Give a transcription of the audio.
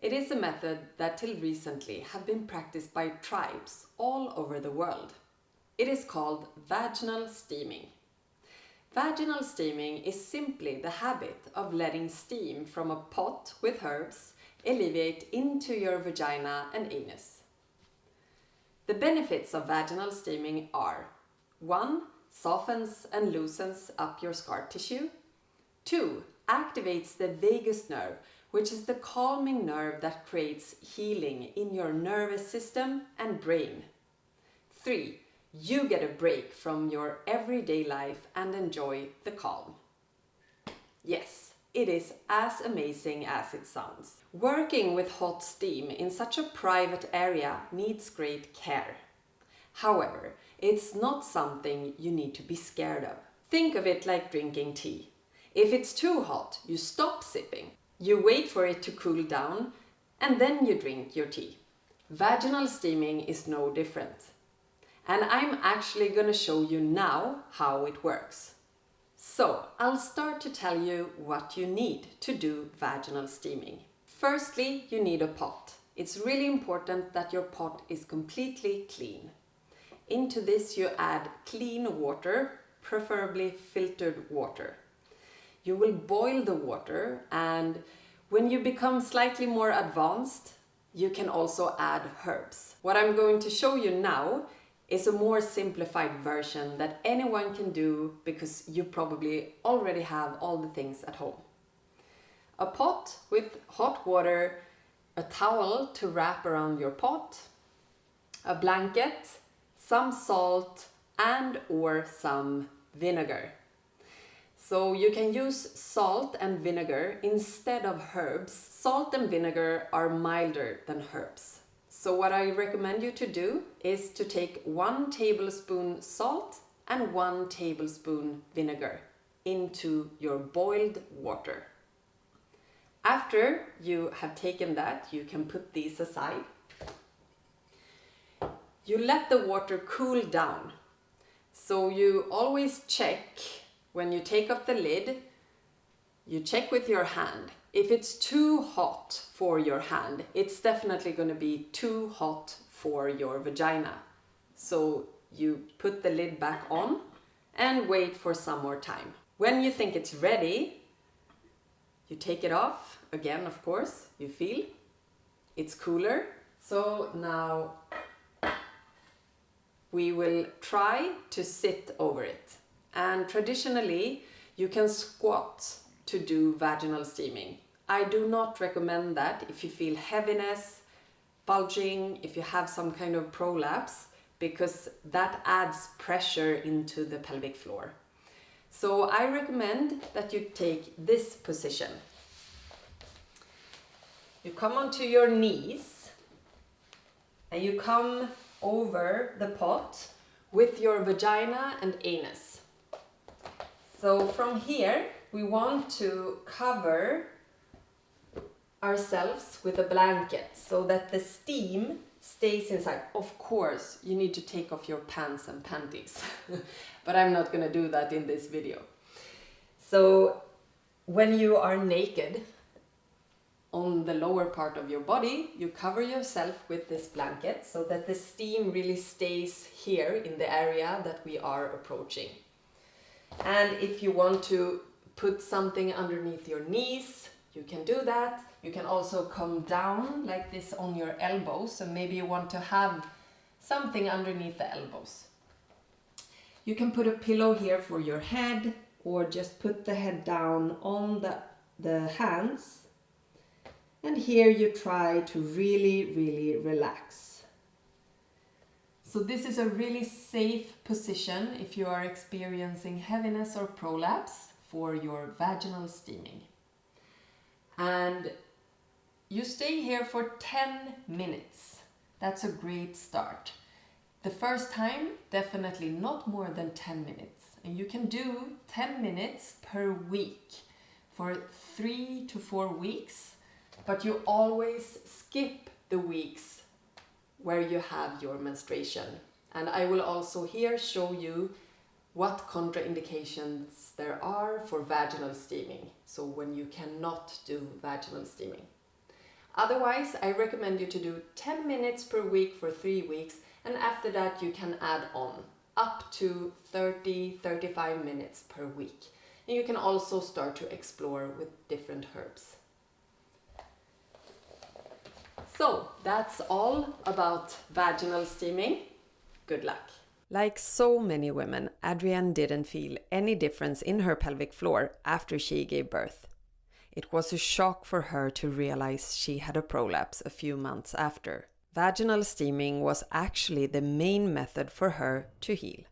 It is a method that till recently have been practiced by tribes all over the world. It is called vaginal steaming. Vaginal steaming is simply the habit of letting steam from a pot with herbs elevate into your vagina and anus. The benefits of vaginal steaming are: 1. Softens and loosens up your scar tissue. 2. Activates the vagus nerve, which is the calming nerve that creates healing in your nervous system and brain. 3. You get a break from your everyday life and enjoy the calm. Yes, it is as amazing as it sounds. Working with hot steam in such a private area needs great care. However, it's not something you need to be scared of. Think of it like drinking tea. If it's too hot, you stop sipping. You wait for it to cool down and then you drink your tea. Vaginal steaming is no different. And I'm actually going to show you now how it works. So I'll start to tell you what you need to do vaginal steaming. Firstly, you need a pot. It's really important that your pot is completely clean. Into this you add clean water, preferably filtered water. You will boil the water, and when you become slightly more advanced, you can also add herbs. What I'm going to show you now is a more simplified version that anyone can do because you probably already have all the things at home. A pot with hot water, a towel to wrap around your pot, a blanket, some salt and/or some vinegar. So you can use salt and vinegar instead of herbs. Salt and vinegar are milder than herbs. So what I recommend you to do is to take 1 tablespoon salt and 1 tablespoon vinegar into your boiled water. After you have taken that, you can put these aside. You let the water cool down. So you always check, when you take off the lid, you check with your hand. If it's too hot for your hand, it's definitely going to be too hot for your vagina. So you put the lid back on and wait for some more time. When you think it's ready, you take it off. Again, of course, you feel it's cooler. So now we will try to sit over it. And traditionally, you can squat to do vaginal steaming. I do not recommend that if you feel heaviness, bulging, if you have some kind of prolapse, because that adds pressure into the pelvic floor. So I recommend that you take this position. You come onto your knees and you come over the pot with your vagina and anus. So from here, we want to cover ourselves with a blanket so that the steam stays inside. Of course, you need to take off your pants and panties, but I'm not going to do that in this video. So when you are naked on the lower part of your body, you cover yourself with this blanket so that the steam really stays here in the area that we are approaching. And if you want to put something underneath your knees, you can do that. You can also come down like this on your elbows, so maybe you want to have something underneath the elbows. You can put a pillow here for your head, or just put the head down on the hands. And here you try to really relax. So this is a really safe position if you are experiencing heaviness or prolapse for your vaginal steaming. And you stay here for 10 minutes. That's a great start. The first time, definitely not more than 10 minutes. And you can do 10 minutes per week for 3 to 4 weeks, but you always skip the weeks where you have your menstruation. And I will also here show you what contraindications there are for vaginal steaming, so when you cannot do vaginal steaming. Otherwise, I recommend you to do 10 minutes per week for 3 weeks, and after that you can add on up to 30-35 minutes per week. And you can also start to explore with different herbs. So that's all about vaginal steaming. Good luck. Like so many women, Adrienne didn't feel any difference in her pelvic floor after she gave birth. It was a shock for her to realize she had a prolapse a few months after. Vaginal steaming was actually the main method for her to heal.